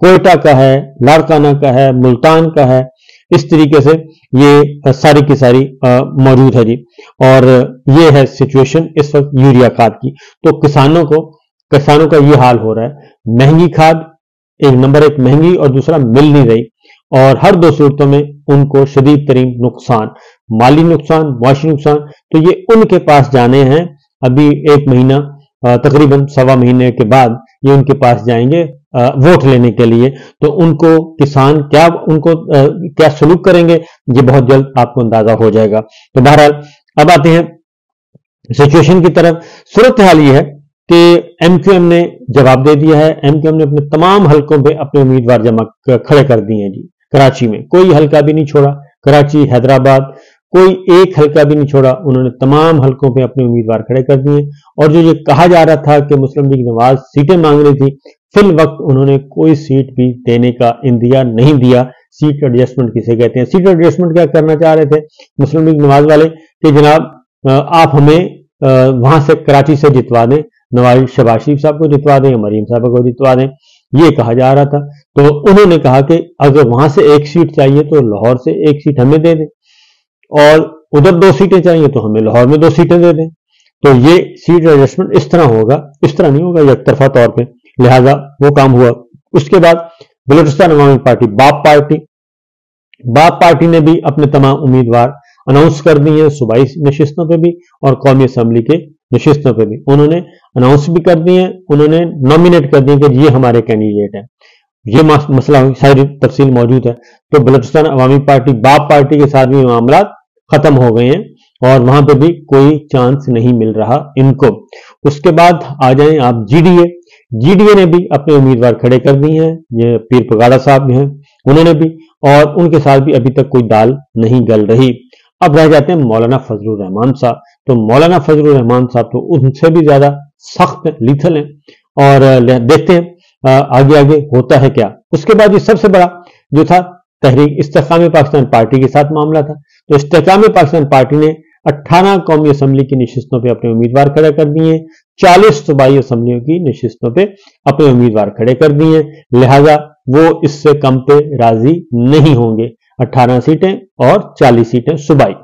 کوئٹہ کا ہے, لاڑکانہ کا ہے, ملتان کا ہے, اس طریقے سے یہ ساری کی ساری موجود ہے جی. اور یہ ہے سچویشن اس وقت یوریا کھاد کی. تو کسانوں کا یہ حال ہو رہا ہے. مہنگی کھاد, ایک نمبر ایک مہنگی, اور دوسرا مل نہیں رہی, اور ہر دو صورتوں میں ان کو شدید ترین نقصان, مالی نقصان, معاشی نقصان. تو یہ ان کے پاس جانے ہیں. ابھی ایک مہینہ تقریباً سوا مہینے کے بعد یہ ان کے پاس جائیں گے ووٹ لینے کے لیے. تو ان کو کسان کیا سلوک کریں گے, یہ بہت جلد آپ کو اندازہ ہو جائے گا. تو بہرحال اب آتے ہیں سچویشن کی طرف. صورتحال یہ ہے کہ ایم کیو ایم نے جواب دے دیا ہے. ایم کیو ایم نے اپنے تمام حلقوں پہ اپنے امیدوار جمع کھڑے کر دیے ہیں جی. کراچی میں کوئی حلقہ بھی نہیں چھوڑا, کراچی, حیدرآباد, کوئی ایک حلقہ بھی نہیں چھوڑا. انہوں نے تمام حلقوں پہ اپنے امیدوار کھڑے کر دیے. اور جو یہ کہا جا رہا تھا کہ مسلم لیگ نواز سیٹیں مانگ رہی تھی, فی الوقت انہوں نے کوئی سیٹ بھی دینے کا اندیا نہیں دیا. سیٹ ایڈجسٹمنٹ کسے کہتے ہیں؟ سیٹ ایڈجسٹمنٹ کیا کرنا چاہ رہے تھے مسلم لیگ نواز والے کہ جناب آپ ہمیں وہاں سے کراچی سے جتوا دیں, شہباز شریف صاحب کو جتوا دیں یا مریم صاحب کو جتوا دیں, یہ کہا جا رہا تھا. تو انہوں نے کہا کہ اگر وہاں سے ایک سیٹ چاہیے تو لاہور سے ایک سیٹ ہمیں دے دیں, اور ادھر 2 سیٹیں چاہیے تو ہمیں لاہور میں 2 سیٹیں دے دیں. تو یہ سیٹ ایڈجسٹمنٹ اس طرح ہوگا, اس طرح نہیں ہوگا یک طرفہ طور پہ. لہذا وہ کام ہوا. اس کے بعد بلوچستان عوامی پارٹی, باپ پارٹی نے بھی اپنے تمام امیدوار اناؤنس کر دی ہیں, صوبائی نشستوں پہ بھی اور قومی اسمبلی کے نشستوں پہ بھی انہوں نے اناؤنس بھی کر دی ہیں. انہوں نے نامینیٹ کر دی کہ یہ ہمارے کینڈیڈیٹ ہیں. یہ مسئلہ ساری تفصیل موجود ہے. تو بلوچستان عوامی پارٹی, باپ پارٹی کے ساتھ بھی معاملات ختم ہو گئے ہیں, اور وہاں پہ بھی کوئی چانس نہیں مل رہا ان کو. اس کے بعد آ جائیں آپ جی ڈی اے نے بھی اپنے امیدوار کھڑے کر دی ہیں. یہ پیر پگاڑا صاحب ہیں, انہوں نے بھی, اور ان کے ساتھ بھی ابھی تک کوئی دال نہیں گل رہی. اب رہ جاتے ہیں مولانا فضل الرحمان صاحب. تو مولانا فضل الرحمان صاحب تو ان سے بھی زیادہ سخت لیتھل ہیں, اور دیکھتے ہیں آگے ہوتا ہے کیا. اس کے بعد یہ سب سے بڑا جو تھا تحریک استحکام پاکستان پارٹی کے ساتھ معاملہ تھا. تو استحکام پاکستان پارٹی نے 18 قومی اسمبلی کی نشستوں پہ اپنے امیدوار کھڑے کر دیے, 40 صوبائی اسمبلیوں کی نشستوں پہ اپنے امیدوار کھڑے کر دیے. لہذا وہ اس سے کم پہ راضی نہیں ہوں گے, 18 سیٹیں اور 40 سیٹیں صوبائی.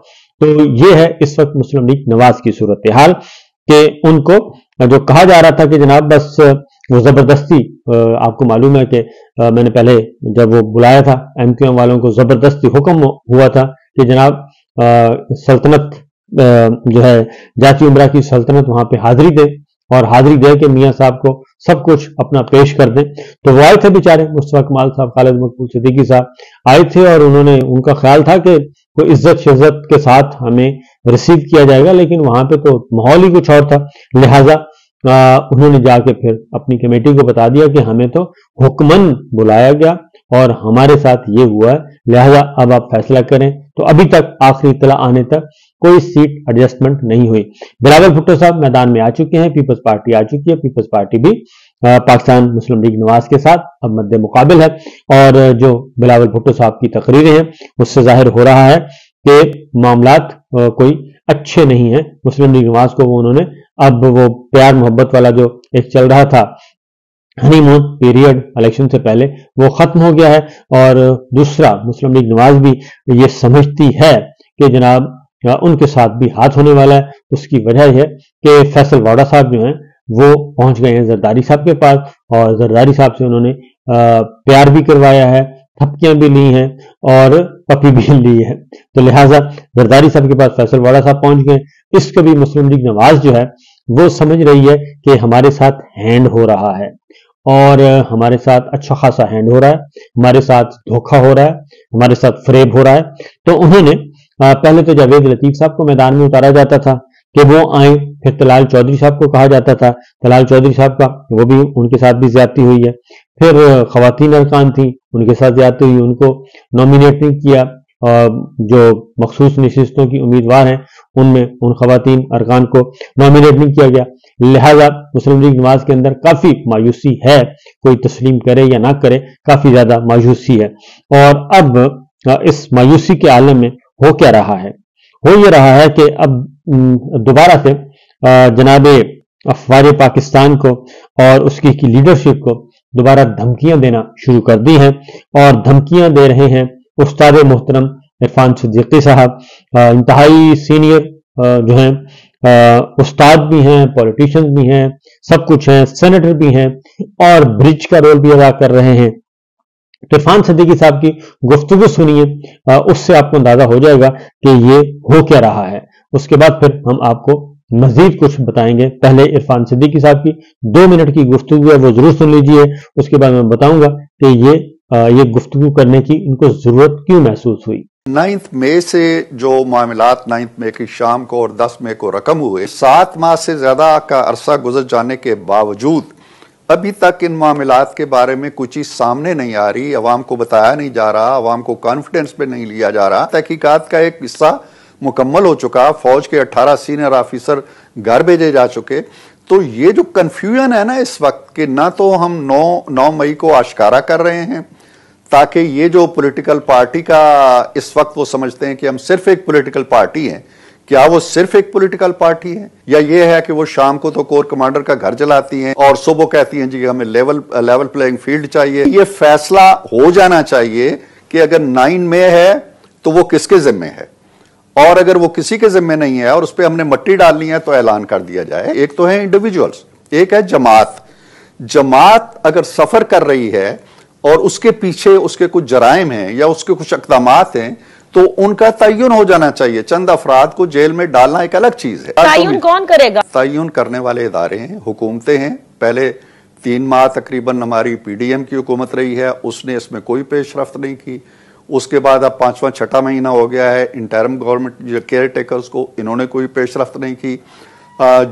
تو یہ ہے اس وقت مسلم لیگ نواز کی صورتحال کہ ان کو جو کہا جا رہا تھا کہ جناب بس وہ زبردستی, آپ کو معلوم ہے کہ میں نے پہلے جب وہ بلایا تھا ایم کیو ایم والوں کو, زبردستی حکم ہوا تھا کہ جناب سلطنت جو ہے جاتی عمرہ کی سلطنت وہاں پہ حاضری دے, اور حاضری دے کے میاں صاحب کو سب کچھ اپنا پیش کر دیں. تو وہ آئے تھے بیچارے, مصطفیٰ کمال صاحب, خالد مقبول صدیقی صاحب آئے تھے, اور ان کا خیال تھا کہ کوئی عزت شزت کے ساتھ ہمیں ریسیو کیا جائے گا, لیکن وہاں پہ تو ماحول ہی کچھ اور تھا. لہٰذا انہوں نے جا کے پھر اپنی کمیٹی کو بتا دیا کہ ہمیں تو حکمن بلایا گیا اور ہمارے ساتھ یہ ہوا ہے, لہٰذا اب آپ فیصلہ کریں. تو ابھی تک آخری اطلاع آنے تک کوئی سیٹ ایڈجسٹمنٹ نہیں ہوئی. بلاول بھٹو صاحب میدان میں آ چکے ہیں, پیپلز پارٹی آ چکی ہے, پیپلز پارٹی بھی پاکستان مسلم لیگ نواز کے ساتھ اب مد مقابل ہے. اور جو بلاول بھٹو صاحب کی تقریریں ہیں اس سے ظاہر ہو رہا ہے کہ معاملات کوئی اچھے نہیں ہیں مسلم لیگ نواز کو. انہوں نے اب وہ پیار محبت والا جو ایک چل رہا تھا ہنی مون پیریڈ الیکشن سے پہلے, وہ ختم ہو گیا ہے. اور دوسرا مسلم لیگ نواز بھی یہ سمجھتی ہے کہ جناب ان کے ساتھ بھی ہاتھ ہونے والا ہے. اس کی وجہ یہ ہے کہ فیصل واڈا صاحب جو ہیں وہ پہنچ گئے ہیں زرداری صاحب کے پاس, اور زرداری صاحب سے انہوں نے پیار بھی کروایا ہے, تھپکیاں بھی لی ہیں اور پپی بھی لی ہے. تو لہٰذا زرداری صاحب کے پاس فیصل واڈا صاحب پہنچ گئے. اس کا بھی مسلم لیگ نواز جو ہے وہ سمجھ رہی ہے کہ ہمارے ساتھ ہینڈ ہو رہا ہے, اور ہمارے ساتھ اچھا خاصا ہینڈ ہو رہا ہے, ہمارے ساتھ دھوکہ ہو رہا ہے, ہمارے ساتھ فریب ہو رہا ہے. تو انہوں نے پہلے تو جاوید لطیف صاحب کو میدان میں اتارا جاتا تھا کہ وہ آئیں, پھر طلال چودھری صاحب کو کہا جاتا تھا, طلال چودھری صاحب کا وہ بھی ان کے ساتھ بھی زیادتی ہوئی ہے. پھر خواتین ارکان تھیں, ان کے ساتھ زیادتی ہوئی, ان کو نامینیٹ نہیں کیا. جو مخصوص نشستوں کی امیدوار ہیں ان میں ان خواتین ارکان کو نامینیٹ نہیں کیا گیا. لہذا مسلم لیگ نواز کے اندر کافی مایوسی ہے, کوئی تسلیم کرے یا نہ کرے, کافی زیادہ مایوسی ہے. اور اب اس مایوسی کے عالم میں ہو کیا رہا ہے؟ ہو یہ رہا ہے کہ اب دوبارہ سے جناب افواج پاکستان کو اور اس کی لیڈرشپ کو دوبارہ دھمکیاں دینا شروع کر دی ہیں، اور دھمکیاں دے رہے ہیں استاد محترم عرفان صدیقی صاحب، انتہائی سینئر جو ہیں، استاد بھی ہیں، پولیٹیشنز بھی ہیں، سب کچھ ہیں، سینیٹر بھی ہیں، اور برج کا رول بھی ادا کر رہے ہیں۔ تو عرفان صدیقی صاحب کی گفتگو سنیے، اس سے آپ کو اندازہ ہو جائے گا کہ یہ ہو کیا رہا ہے۔ اس کے بعد پھر ہم آپ کو مزید کچھ بتائیں گے۔ پہلے عرفان صدیقی صاحب کی 2 منٹ کی گفتگو ہے، وہ ضرور سن لیجئے۔ اس کے بعد میں بتاؤں گا کہ یہ گفتگو کرنے کی ان کو ضرورت کیوں محسوس ہوئی۔ 9 مئی سے جو معاملات 9 مئی کی شام کو اور 10 مئی کو رقم ہوئے، 7 ماہ سے زیادہ کا عرصہ گزر جانے کے باوجود ابھی تک ان معاملات کے بارے میں کوئی چیز سامنے نہیں آ رہی، عوام کو بتایا نہیں جا رہا، عوام کو کانفیڈنس پہ نہیں لیا جا رہا۔ تحقیقات کا ایک حصہ مکمل ہو چکا، فوج کے 18 سینئر آفیسر گھر بھیجے جا چکے۔ تو یہ جو کنفیوژن ہے نا اس وقت، کہ نہ تو ہم 9 مئی کو آشکارا کر رہے ہیں تاکہ یہ جو پولیٹیکل پارٹی کا اس وقت وہ سمجھتے ہیں کہ ہم صرف ایک پولیٹیکل پارٹی ہیں، کیا وہ صرف ایک پولیٹیکل پارٹی ہے، یا یہ ہے کہ وہ شام کو تو کور کمانڈر کا گھر جلاتی ہیں اور صبح کہتی ہیں جی ہمیں لیول پلینگ فیلڈ چاہیے۔ یہ فیصلہ ہو جانا چاہیے کہ اگر 9 مئی ہے تو وہ کس کے ذمہ ہے، اور اگر وہ کسی کے ذمہ نہیں ہے اور اس پہ ہم نے مٹی ڈالنی ہے تو اعلان کر دیا جائے۔ ایک تو ہے انڈیویجولز، ایک ہے جماعت اگر سفر کر رہی ہے اور اس کے پیچھے اس کے کچھ جرائم ہیں یا اس کے کچھ اقدامات ہیں تو ان کا تعین ہو جانا چاہیے۔ چند افراد کو جیل میں ڈالنا ایک الگ چیز ہے۔ تعین کون کرے گا؟ تعین کرنے والے ادارے ہیں، حکومتیں ہیں۔ پہلے 3 ماہ تقریباً ہماری پی ڈی ایم کی حکومت رہی ہے، اس نے اس میں کوئی پیش رفت نہیں کی۔ اس کے بعد اب 5واں 6واں مہینہ ہو گیا ہے، انٹرم گورنمنٹ کیئر ٹیکرز کو، انہوں نے کوئی پیش رفت نہیں کی۔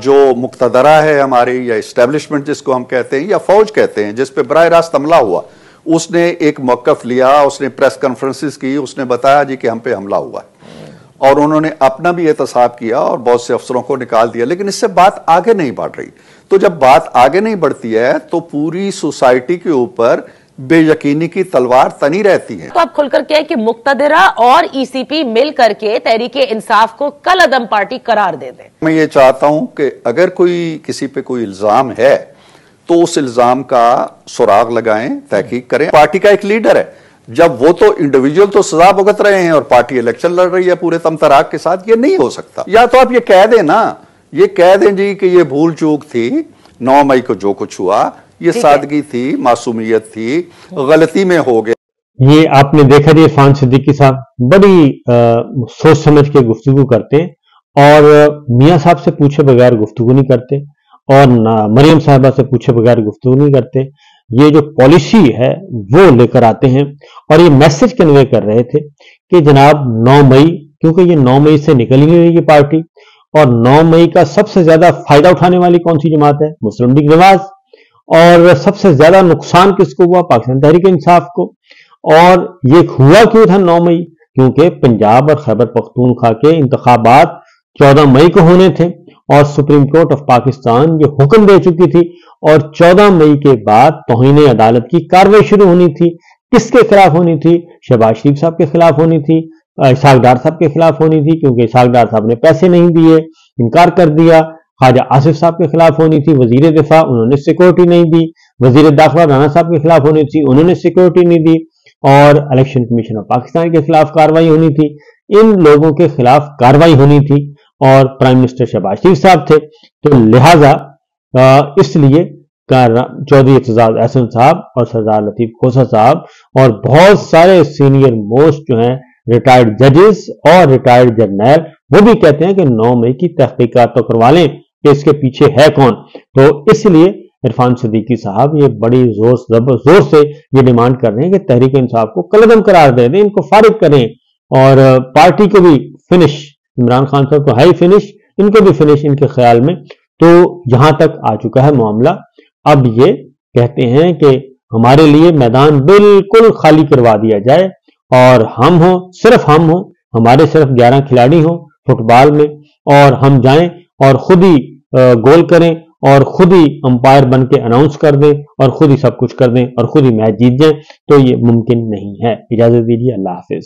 جو مقتدرہ ہے ہماری، یا اسٹیبلشمنٹ جس کو ہم کہتے ہیں یا فوج کہتے ہیں، جس پہ براہ راست حملہ ہوا، اس نے ایک موقف لیا، اس نے پریس کانفرنسز کی، اس نے بتایا جی کہ ہم پہ حملہ ہوا ہے، اور انہوں نے اپنا بھی احتساب کیا اور بہت سے افسروں کو نکال دیا، لیکن اس سے بات آگے نہیں بڑھ رہی۔ تو جب بات آگے نہیں بڑھتی ہے تو پوری سوسائٹی کے اوپر بے یقینی کی تلوار تنی رہتی ہے۔ تو آپ کھل کر کہیں کہ مقتدرہ اور ای سی پی مل کر کے تحریک انصاف کو کل عدم پارٹی قرار دے دیں۔ میں یہ چاہتا ہوں کہ اگر کوئی کسی پہ کوئی الزام ہے تو اس الزام کا سراغ لگائیں، تحقیق کریں۔ پارٹی کا ایک لیڈر ہے، جب وہ تو انڈیویجول تو سزا بھگت رہے ہیں اور پارٹی الیکشن لڑ رہی ہے پورے تمطراق کے ساتھ، یہ نہیں ہو سکتا۔ یا تو آپ یہ کہہ دیں نا، یہ کہہ دیں جی کہ یہ بھول چوک تھی، 9 مئی کو جو کچھ ہوا یہ سادگی تھی، معصومیت تھی، غلطی میں ہو گیا۔ یہ آپ نے دیکھا جی، عرفان صدیقی صاحب بڑی سوچ سمجھ کے گفتگو کرتے ہیں، اور میاں صاحب سے پوچھے بغیر گفتگو نہیں کرتے، اور مریم صاحبہ سے پوچھے بغیر گفتگو نہیں کرتے۔ یہ جو پالیسی ہے وہ لے کر آتے ہیں، اور یہ میسج کنوے کر رہے تھے کہ جناب 9 مئی، کیونکہ یہ 9 مئی سے نکل ہی نہیں رہی یہ پارٹی، اور 9 مئی کا سب سے زیادہ فائدہ اٹھانے والی کون سی جماعت ہے؟ مسلم لیگ نواز۔ اور سب سے زیادہ نقصان کس کو ہوا؟ پاکستان تحریک انصاف کو۔ اور یہ ہوا کیوں تھا 9 مئی؟ کیونکہ پنجاب اور خیبر پختونخوا کے انتخابات 14 مئی کو ہونے تھے، اور سپریم کورٹ آف پاکستان یہ حکم دے چکی تھی، اور 14 مئی کے بعد توہین عدالت کی کارروائی شروع ہونی تھی۔ کس کے خلاف ہونی تھی؟ شہباز شریف صاحب کے خلاف ہونی تھی، اسحاق ڈار صاحب کے خلاف ہونی تھی، کیونکہ اسحاق ڈار صاحب نے پیسے نہیں دیے، انکار کر دیا۔ خواجہ آصف صاحب کے خلاف ہونی تھی، وزیر دفاع، انہوں نے سیکورٹی نہیں دی۔ وزیر داخلہ رانا صاحب کے خلاف ہونی تھی، انہوں نے سیکورٹی نہیں دی۔ اور الیکشن کمیشن آف پاکستان کے خلاف کارروائی ہونی تھی۔ ان لوگوں کے خلاف کارروائی ہونی تھی، اور پرائم منسٹر شہباز شریف صاحب تھے، تو لہٰذا اس لیے چودھری اعتزاز احسن صاحب اور سردار لطیف کھوسہ صاحب اور بہت سارے سینئر موسٹ جو ہیں ریٹائرڈ ججز اور ریٹائرڈ جرنیل، وہ بھی کہتے ہیں کہ 9 مئی کی تحقیقات تو کروا لیں کہ اس کے پیچھے ہے کون۔ تو اس لیے عرفان صدیقی صاحب یہ بڑی زور سے یہ ڈیمانڈ کر رہے ہیں کہ تحریک انصاف کو کالعدم قرار دے دیں، ان کو فارغ کریں، اور پارٹی کو بھی فنش، عمران خان صاحب کو ہے فنش، ان کو بھی فنش ان کے خیال میں۔ تو یہاں تک آ چکا ہے معاملہ۔ اب یہ کہتے ہیں کہ ہمارے لیے میدان بالکل خالی کروا دیا جائے، اور ہم ہوں، صرف ہم ہوں، ہمارے صرف 11 کھلاڑی ہوں فٹ بال میں، اور ہم جائیں اور خود ہی گول کریں اور خود ہی امپائر بن کے اناؤنس کر دیں اور خود ہی سب کچھ کر دیں اور خود ہی میچ جیت جائیں، تو یہ ممکن نہیں ہے۔ اجازت دیجیے، اللہ حافظ۔